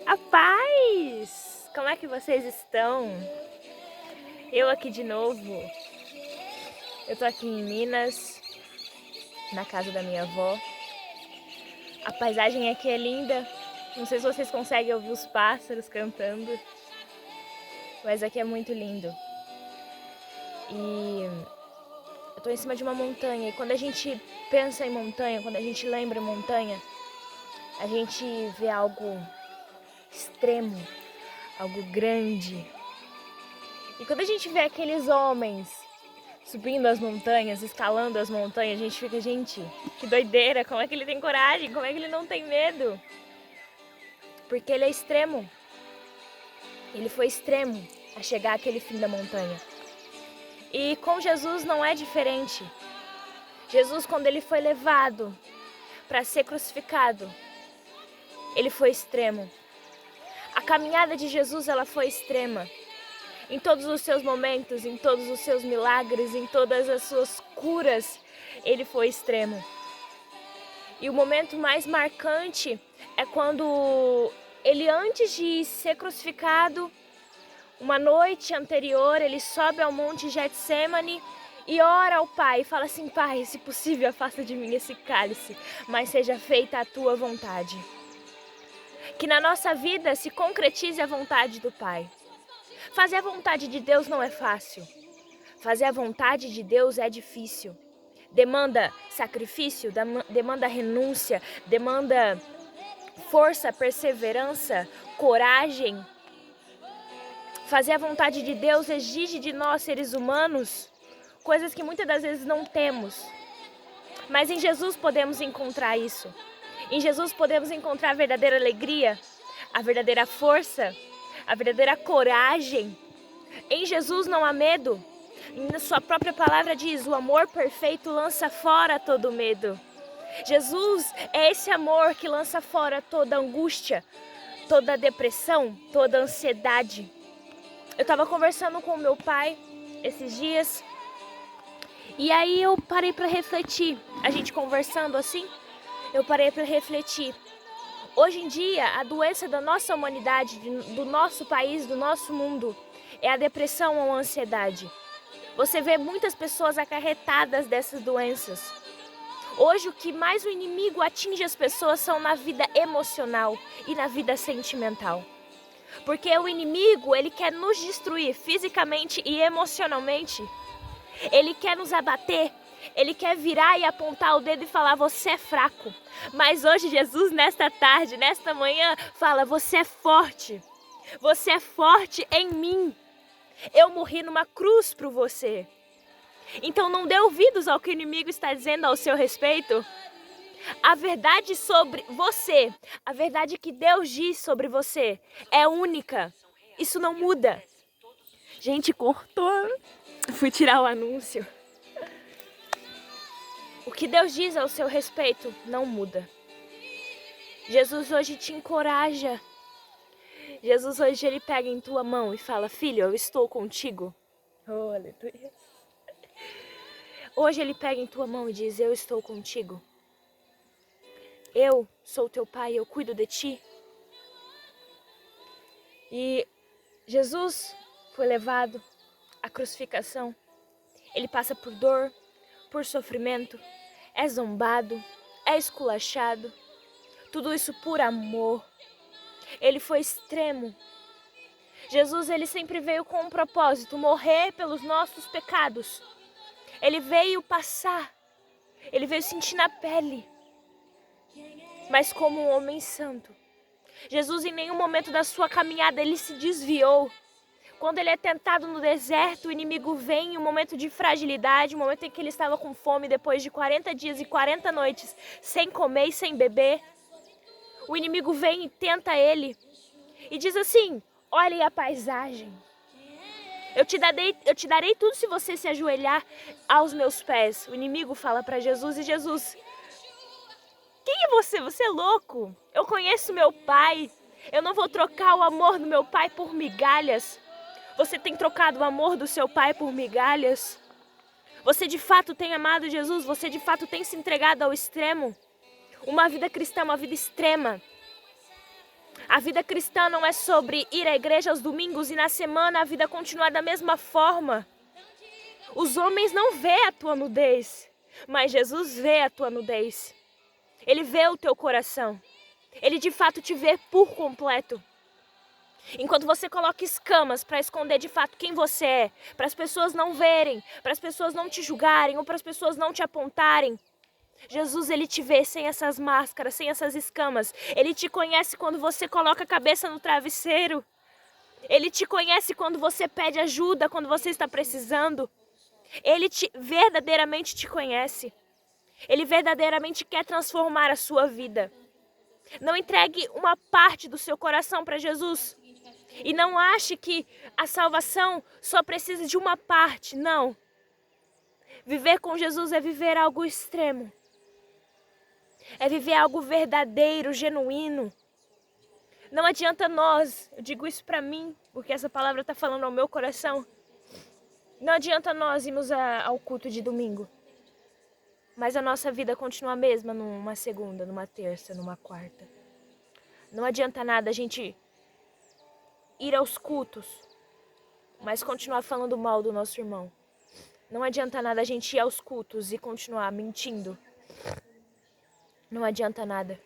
A paz! Como é que vocês estão? Eu aqui de novo. Eu tô aqui em Minas, na casa da minha avó. A paisagem aqui é linda. Não sei se vocês conseguem ouvir os pássaros cantando, mas aqui é muito lindo. E eu tô em cima de uma montanha, e quando a gente pensa em montanha, quando a gente lembra em montanha, a gente vê algo extremo, algo grande. E quando a gente vê aqueles homens subindo as montanhas, escalando as montanhas, a gente fica, gente, que doideira, como é que ele tem coragem, como é que ele não tem medo? Porque ele é extremo. Ele foi extremo a chegar àquele fim da montanha. E com Jesus não é diferente. Jesus, quando ele foi levado para ser crucificado, ele foi extremo. A caminhada de Jesus, ela foi extrema. Em todos os seus momentos, em todos os seus milagres, em todas as suas curas, ele foi extremo. E o momento mais marcante é quando ele, antes de ser crucificado, uma noite anterior, ele sobe ao monte Getsêmani e ora ao Pai e fala assim: Pai, se possível, afasta de mim esse cálice, mas seja feita a tua vontade. Que na nossa vida se concretize a vontade do Pai. Fazer a vontade de Deus não é fácil. Fazer a vontade de Deus é difícil. Demanda sacrifício, demanda renúncia, demanda força, perseverança, coragem. Fazer a vontade de Deus exige de nós, seres humanos, coisas que muitas das vezes não temos. Mas em Jesus podemos encontrar isso. Em Jesus podemos encontrar a verdadeira alegria, a verdadeira força, a verdadeira coragem. Em Jesus não há medo. Na sua própria palavra diz: o amor perfeito lança fora todo medo. Jesus é esse amor que lança fora toda angústia, toda depressão, toda ansiedade. Eu estava conversando com meu pai esses dias e aí eu parei para refletir. A gente conversando assim, eu parei para refletir. Hoje em dia, a doença da nossa humanidade, do nosso país, do nosso mundo, é a depressão ou a ansiedade. Você vê muitas pessoas acarretadas dessas doenças. Hoje, o que mais o inimigo atinge as pessoas são na vida emocional e na vida sentimental. Porque o inimigo, ele quer nos destruir fisicamente e emocionalmente. Ele quer nos abater. Ele quer virar e apontar o dedo e falar: você é fraco. Mas hoje Jesus, nesta tarde, nesta manhã, fala: você é forte. Você é forte em mim. Eu morri numa cruz por você. Então não dê ouvidos ao que o inimigo está dizendo ao seu respeito. A verdade sobre você, a verdade que Deus diz sobre você é única. Isso não muda. Gente, cortou. Fui tirar o anúncio. O que Deus diz ao seu respeito não muda. Jesus hoje te encoraja. Jesus hoje ele pega em tua mão e fala: filho, eu estou contigo. Oh, aleluia. Hoje ele pega em tua mão e diz: eu estou contigo. Eu sou teu pai, eu cuido de ti. E Jesus foi levado à crucificação. Ele passa por dor, por sofrimento, é zombado, é esculachado. Tudo isso por amor. Ele foi extremo. Jesus, ele sempre veio com um propósito: morrer pelos nossos pecados. Ele veio passar, ele veio sentir na pele, mas como um homem santo. Jesus, em nenhum momento da sua caminhada, ele se desviou. Quando ele é tentado no deserto, o inimigo vem em um momento de fragilidade, um momento em que ele estava com fome, depois de 40 dias e 40 noites, sem comer e sem beber. O inimigo vem e tenta ele, e diz assim: olhe a paisagem. Eu te darei tudo se você se ajoelhar aos meus pés. O inimigo fala para Jesus, e Jesus: quem é você? Você é louco? Eu conheço meu pai. Eu não vou trocar o amor do meu pai por migalhas. Você tem trocado o amor do seu pai por migalhas? Você de fato tem amado Jesus? Você de fato tem se entregado ao extremo? Uma vida cristã, uma vida extrema. A vida cristã não é sobre ir à igreja aos domingos e na semana a vida continuar da mesma forma. Os homens não vê a tua nudez, mas Jesus vê a tua nudez. Ele vê o teu coração. Ele de fato te vê por completo. Enquanto você coloca escamas para esconder de fato quem você é, para as pessoas não verem, para as pessoas não te julgarem ou para as pessoas não te apontarem, Jesus, ele te vê sem essas máscaras, sem essas escamas. Ele te conhece quando você coloca a cabeça no travesseiro. Ele te conhece quando você pede ajuda, quando você está precisando. Ele verdadeiramente te conhece. Ele verdadeiramente quer transformar a sua vida. Não entregue uma parte do seu coração para Jesus. E não ache que a salvação só precisa de uma parte, não. Viver com Jesus é viver algo extremo. É viver algo verdadeiro, genuíno. Não adianta nós, eu digo isso para mim, porque essa palavra está falando ao meu coração. Não adianta nós irmos ao culto de domingo, mas a nossa vida continua a mesma numa segunda, numa terça, numa quarta. Não adianta nada a gente ir aos cultos, mas continuar falando mal do nosso irmão. Não adianta nada a gente ir aos cultos e continuar mentindo. Não adianta nada.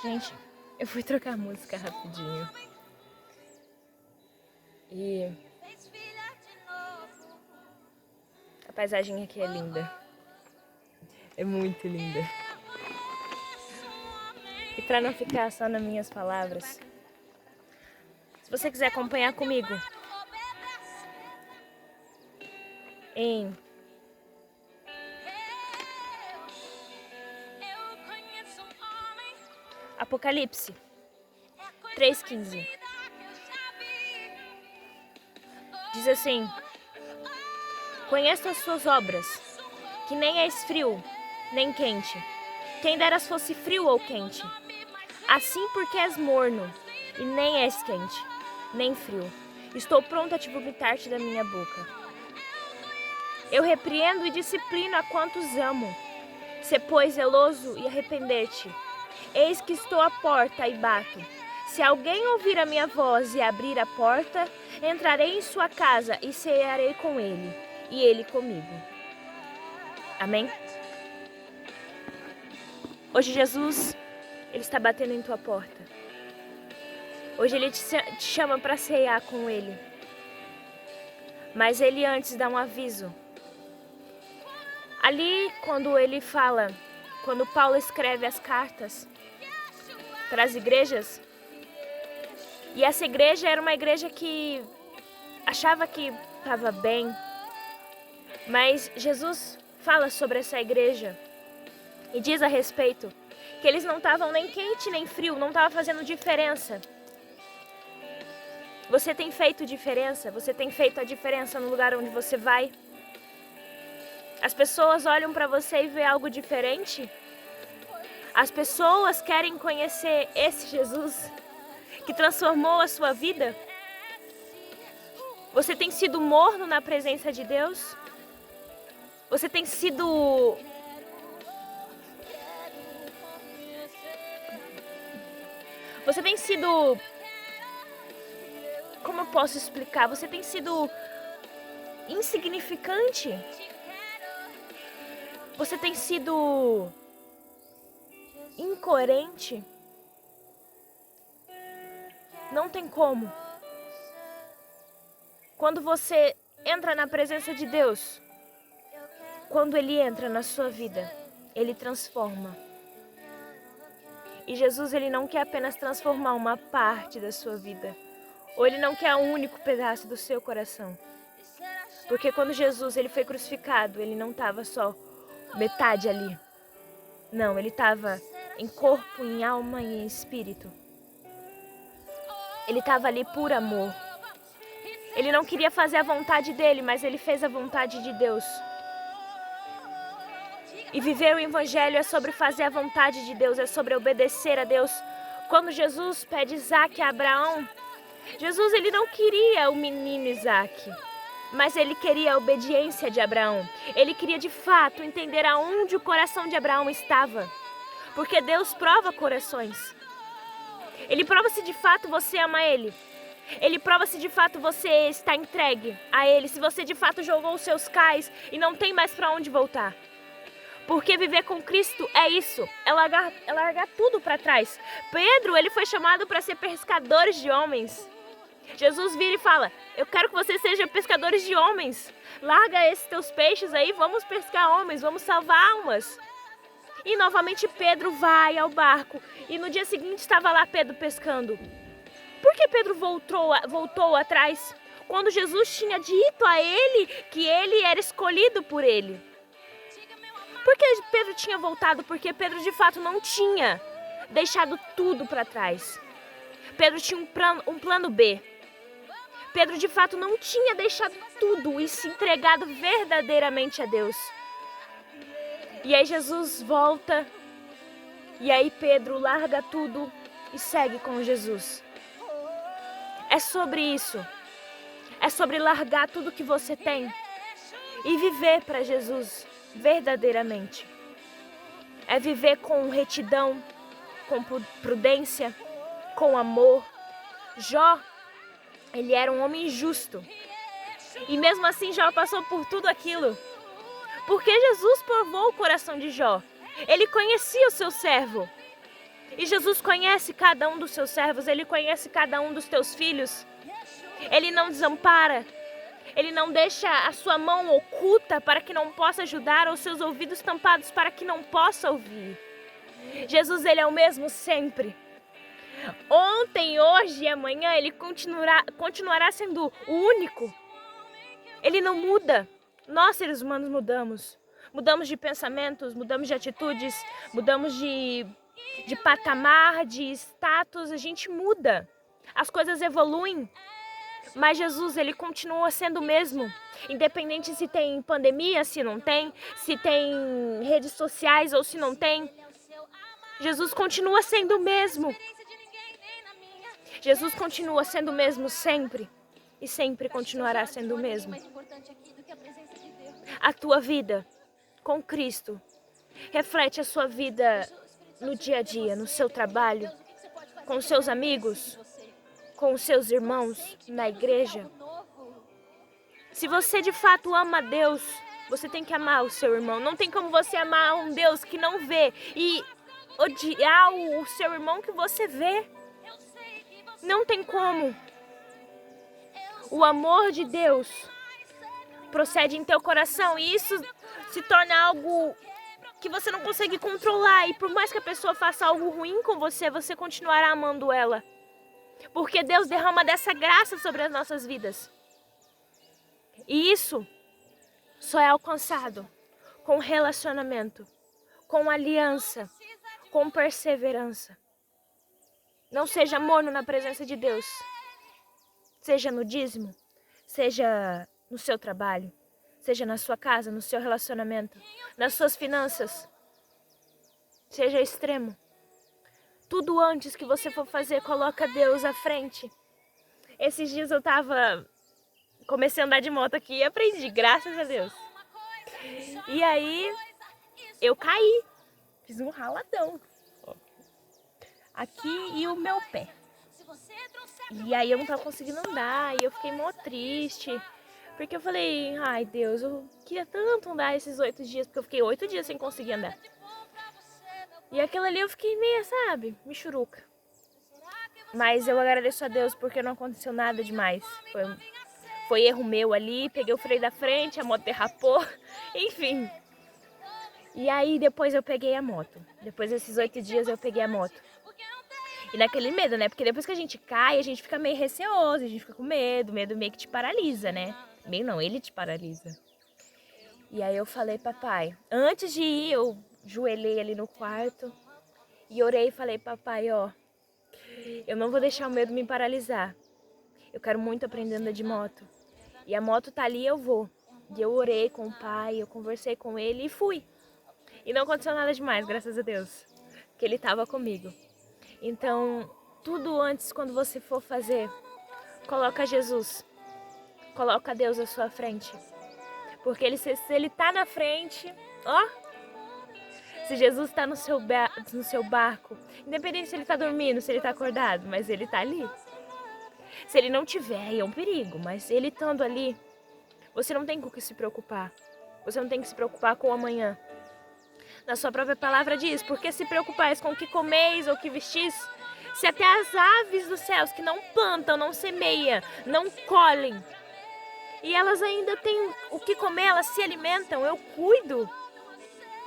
Gente, eu fui trocar música rapidinho. E a paisagem aqui é linda. É muito linda. E para não ficar só nas minhas palavras, se você quiser acompanhar comigo em Apocalipse 3:15. Diz assim: conheço as suas obras, que nem és frio, nem quente. Quem deras fosse frio ou quente. Assim porque és morno, e nem és quente, nem frio. Estou pronto a te vomitar-te da minha boca. Eu repreendo e disciplino a quantos amo. Sê, pois, zeloso e arrepender-te. Eis que estou à porta e bato. Se alguém ouvir a minha voz e abrir a porta, entrarei em sua casa e cearei com ele, e ele comigo. Amém? Hoje Jesus, ele está batendo em tua porta. Hoje ele te chama para cear com ele. Mas ele antes dá um aviso. Ali, quando Paulo escreve as cartas para as igrejas, e essa igreja era uma igreja que achava que estava bem, mas Jesus fala sobre essa igreja e diz a respeito que eles não estavam nem quente nem frio, não estava fazendo diferença. Você tem feito diferença? Você tem feito a diferença no lugar onde você vai? As pessoas olham para você e vê algo diferente? As pessoas querem conhecer esse Jesus que transformou a sua vida? Você tem sido morno na presença de Deus? Você tem sido... Como eu posso explicar? Você tem sido insignificante? Você tem sido incoerente? Não tem como. Quando você entra na presença de Deus, quando Ele entra na sua vida, Ele transforma. E Jesus, Ele não quer apenas transformar uma parte da sua vida, ou Ele não quer um único pedaço do seu coração. Porque quando Jesus ele foi crucificado, Ele não estava só metade ali. Não, Ele estava em corpo, em alma e em espírito. Ele estava ali por amor. Ele não queria fazer a vontade dele, mas Ele fez a vontade de Deus. E viver o Evangelho é sobre fazer a vontade de Deus, é sobre obedecer a Deus. Quando Jesus pede Isaac a Abraão, Jesus ele não queria o menino Isaac, mas ele queria a obediência de Abraão. Ele queria de fato entender aonde o coração de Abraão estava. Porque Deus prova corações. Ele prova se de fato você ama Ele. Ele prova se de fato você está entregue a Ele. Se você de fato jogou os seus cais e não tem mais para onde voltar. Porque viver com Cristo é isso. É largar tudo para trás. Pedro, ele foi chamado para ser pescadores de homens. Jesus vira e fala: eu quero que vocês sejam pescadores de homens. Larga esses teus peixes aí, vamos pescar homens, vamos salvar almas. E novamente Pedro vai ao barco. E no dia seguinte estava lá Pedro pescando. Por que Pedro voltou atrás? Quando Jesus tinha dito a ele que ele era escolhido por ele. Por que Pedro tinha voltado? Porque Pedro de fato não tinha deixado tudo para trás. Pedro tinha um plano B. Pedro de fato não tinha deixado tudo e se entregado verdadeiramente a Deus. E aí Jesus volta, e aí Pedro larga tudo e segue com Jesus. É sobre isso. É sobre largar tudo que você tem e viver para Jesus verdadeiramente. É viver com retidão, com prudência, com amor. Jó, ele era um homem justo. E mesmo assim Jó passou por tudo aquilo. Porque Jesus provou o coração de Jó. Ele conhecia o seu servo. E Jesus conhece cada um dos seus servos. Ele conhece cada um dos teus filhos. Ele não desampara. Ele não deixa a sua mão oculta para que não possa ajudar, ou seus ouvidos tampados para que não possa ouvir. Jesus, ele é o mesmo sempre. Ontem, hoje e amanhã, ele continuará sendo o único. Ele não muda. Nós, seres humanos, mudamos. Mudamos de pensamentos, mudamos de atitudes, mudamos de patamar, de status. A gente muda. As coisas evoluem. Mas Jesus, ele continua sendo o mesmo. Independente se tem pandemia, se não tem, se tem redes sociais ou se não tem. Jesus continua sendo o mesmo. Jesus continua sendo o mesmo sempre. E sempre continuará sendo o mesmo. A tua vida com Cristo reflete a sua vida no dia a dia, no seu trabalho, com os seus amigos, com os seus irmãos, na igreja. Se você de fato ama Deus, você tem que amar o seu irmão. Não tem como você amar um Deus que não vê e odiar o seu irmão que você vê. Não tem como. O amor de Deus procede em teu coração e isso se torna algo que você não consegue controlar. E por mais que a pessoa faça algo ruim com você, você continuará amando ela. Porque Deus derrama dessa graça sobre as nossas vidas. E isso só é alcançado com relacionamento, com aliança, com perseverança. Não seja morno na presença de Deus. Seja no dízimo, seja no seu trabalho, seja na sua casa, no seu relacionamento, nas suas finanças. Seja extremo. Tudo antes que você for fazer, coloca Deus à frente. Esses dias eu comecei a andar de moto aqui e aprendi, graças a Deus. E aí, eu caí. Fiz um raladão. Aqui e o meu pé. E aí eu não tava conseguindo andar e eu fiquei mó triste. Porque eu falei, ai Deus, eu queria tanto andar esses 8 dias, porque eu fiquei 8 dias sem conseguir andar. E aquilo ali eu fiquei meio, sabe, michuruca. Mas eu agradeço a Deus porque não aconteceu nada demais. Foi erro meu ali, peguei o freio da frente, a moto derrapou, enfim. E aí depois eu peguei a moto. Depois desses 8 dias eu peguei a moto. E naquele medo, né? Porque depois que a gente cai, a gente fica meio receoso, a gente fica com medo meio que te paralisa, né? Meio não, ele te paralisa. E aí eu falei, papai, antes de ir, eu joelhei ali no quarto e orei e falei, papai, ó, eu não vou deixar o medo me paralisar. Eu quero muito aprender a andar de moto. E a moto tá ali, eu vou. E eu orei com o pai, eu conversei com ele e fui. E não aconteceu nada demais, graças a Deus, que ele tava comigo. Então, tudo antes, quando você for fazer, coloca Jesus. Coloca Deus à sua frente. Porque se ele tá na frente, ó, Se Jesus está no seu barco, independente se ele está dormindo, se ele está acordado, mas ele está ali. Se ele não tiver, é um perigo, mas ele estando ali, você não tem com o que se preocupar. Você não tem que se preocupar com o amanhã. Na sua própria palavra diz, porque se preocupais com o que comeis ou o que vestis, se até as aves dos céus que não plantam, não semeiam, não colhem, e elas ainda têm o que comer, elas se alimentam, eu cuido.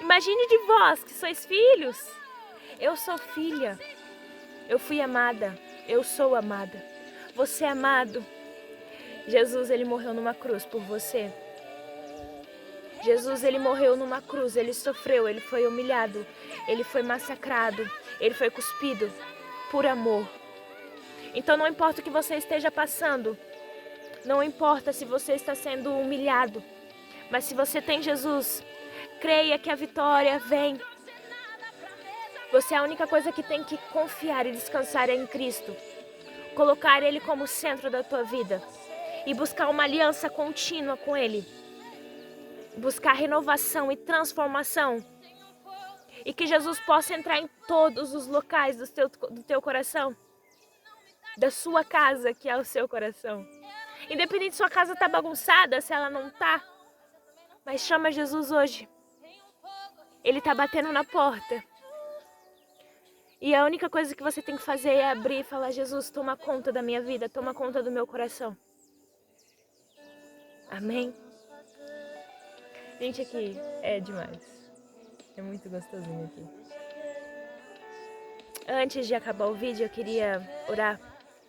Imagine de vós que sois filhos. Eu sou filha, eu fui amada, eu sou amada. Você é amado. Jesus, ele morreu numa cruz por você. Jesus, ele morreu numa cruz, ele sofreu, ele foi humilhado, ele foi massacrado, ele foi cuspido por amor. Então não importa o que você esteja passando, não importa se você está sendo humilhado, mas se você tem Jesus, creia que a vitória vem. Você é a única coisa que tem que confiar e descansar em Cristo. Colocar Ele como centro da tua vida e buscar uma aliança contínua com Ele. Buscar renovação e transformação. E que Jesus possa entrar em todos os locais do teu coração. Da sua casa, que é o seu coração. Independente se sua casa está bagunçada, se ela não está. Mas chama Jesus hoje. Ele está batendo na porta. E a única coisa que você tem que fazer é abrir e falar: Jesus, toma conta da minha vida, toma conta do meu coração. Amém? Gente, aqui é demais. É muito gostosinho aqui. Antes de acabar o vídeo, eu queria orar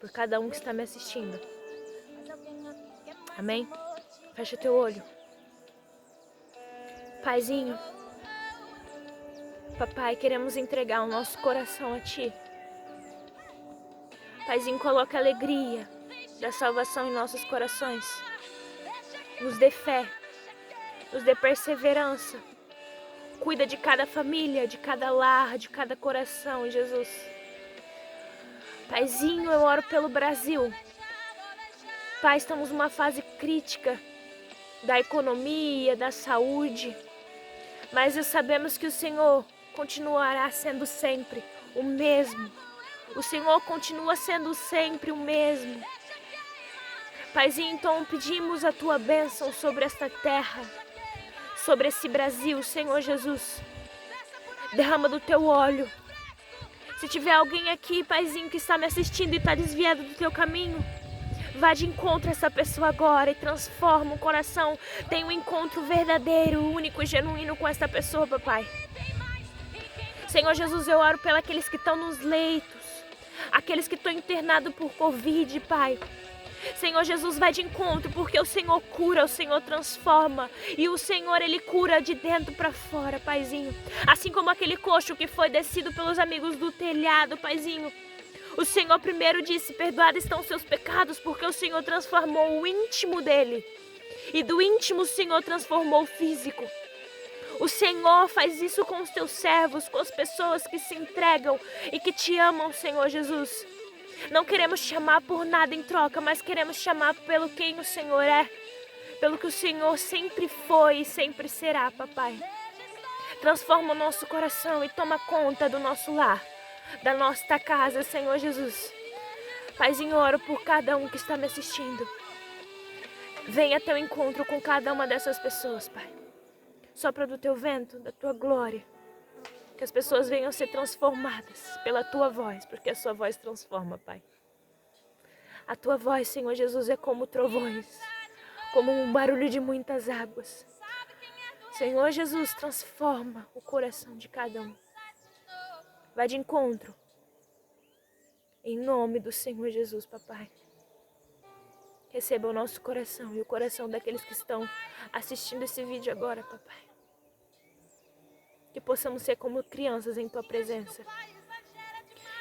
por cada um que está me assistindo. Amém? Fecha teu olho. Paizinho, papai, queremos entregar o nosso coração a Ti. Paizinho, coloca a alegria da salvação em nossos corações. Nos dê fé, nos dê perseverança. Cuida de cada família, de cada lar, de cada coração, Jesus. Paizinho, eu oro pelo Brasil. Pai, estamos numa fase crítica da economia, da saúde. Mas sabemos que o Senhor continuará sendo sempre o mesmo. O Senhor continua sendo sempre o mesmo. Paizinho, então pedimos a Tua bênção sobre esta terra, sobre esse Brasil, Senhor Jesus. Derrama do Teu óleo. Se tiver alguém aqui, Paizinho, que está me assistindo e está desviado do Teu caminho, vá de encontro a essa pessoa agora e transforma o coração. Tenha um encontro verdadeiro, único e genuíno com essa pessoa, papai. Senhor Jesus, eu oro pelos que estão nos leitos, aqueles que estão internados por Covid, Pai. Senhor Jesus, vai de encontro, porque o Senhor cura, o Senhor transforma. E o Senhor, Ele cura de dentro para fora, Paizinho. Assim como aquele coxo que foi descido pelos amigos do telhado, Paizinho. O Senhor primeiro disse: perdoados estão seus pecados, porque o Senhor transformou o íntimo dele. E do íntimo o Senhor transformou o físico. O Senhor faz isso com os teus servos, com as pessoas que se entregam e que te amam, Senhor Jesus. Não queremos chamar por nada em troca, mas queremos chamar pelo quem o Senhor é. Pelo que o Senhor sempre foi e sempre será, papai. Transforma o nosso coração e toma conta do nosso lar, da nossa casa, Senhor Jesus. Paizinho, oro por cada um que está me assistindo. Venha teu encontro com cada uma dessas pessoas, Pai. Sopra do teu vento, da tua glória. Que as pessoas venham ser transformadas pela tua voz, porque a sua voz transforma, Pai. A tua voz, Senhor Jesus, é como trovões, como um barulho de muitas águas. Senhor Jesus, transforma o coração de cada um. Vai de encontro. Em nome do Senhor Jesus, papai. Receba o nosso coração e o coração daqueles que estão assistindo esse vídeo agora, papai. Que possamos ser como crianças em tua presença.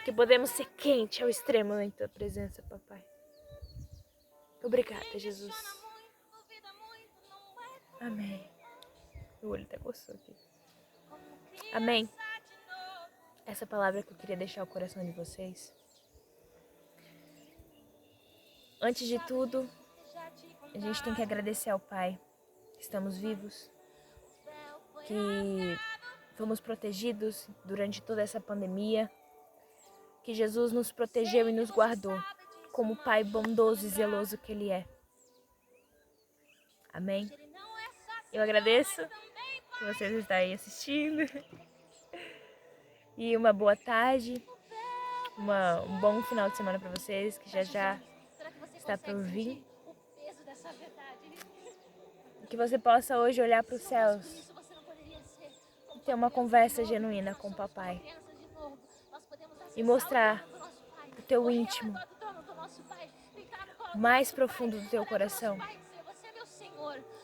Que podemos ser quente ao extremo em tua presença, papai. Obrigada, Jesus. Amém. O olho até coçou aqui. Amém. Essa palavra que eu queria deixar ao coração de vocês. Antes de tudo, a gente tem que agradecer ao Pai que estamos vivos, que fomos protegidos durante toda essa pandemia, que Jesus nos protegeu e nos guardou, como o Pai bondoso e zeloso que Ele é. Amém? Eu agradeço que vocês estão aí assistindo. E uma boa tarde, um bom final de semana para vocês, que já está por vir. Que você possa hoje olhar para os céus e ter uma conversa genuína com o Papai. E mostrar o teu íntimo, mais profundo do teu coração.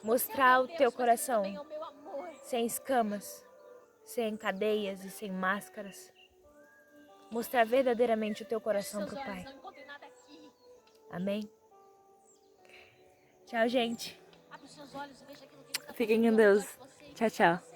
Mostrar o teu coração sem escamas, sem cadeias e sem máscaras. Mostrar verdadeiramente o teu coração pro Pai. Amém? Tchau, gente. Fiquem com Deus. Tchau, tchau.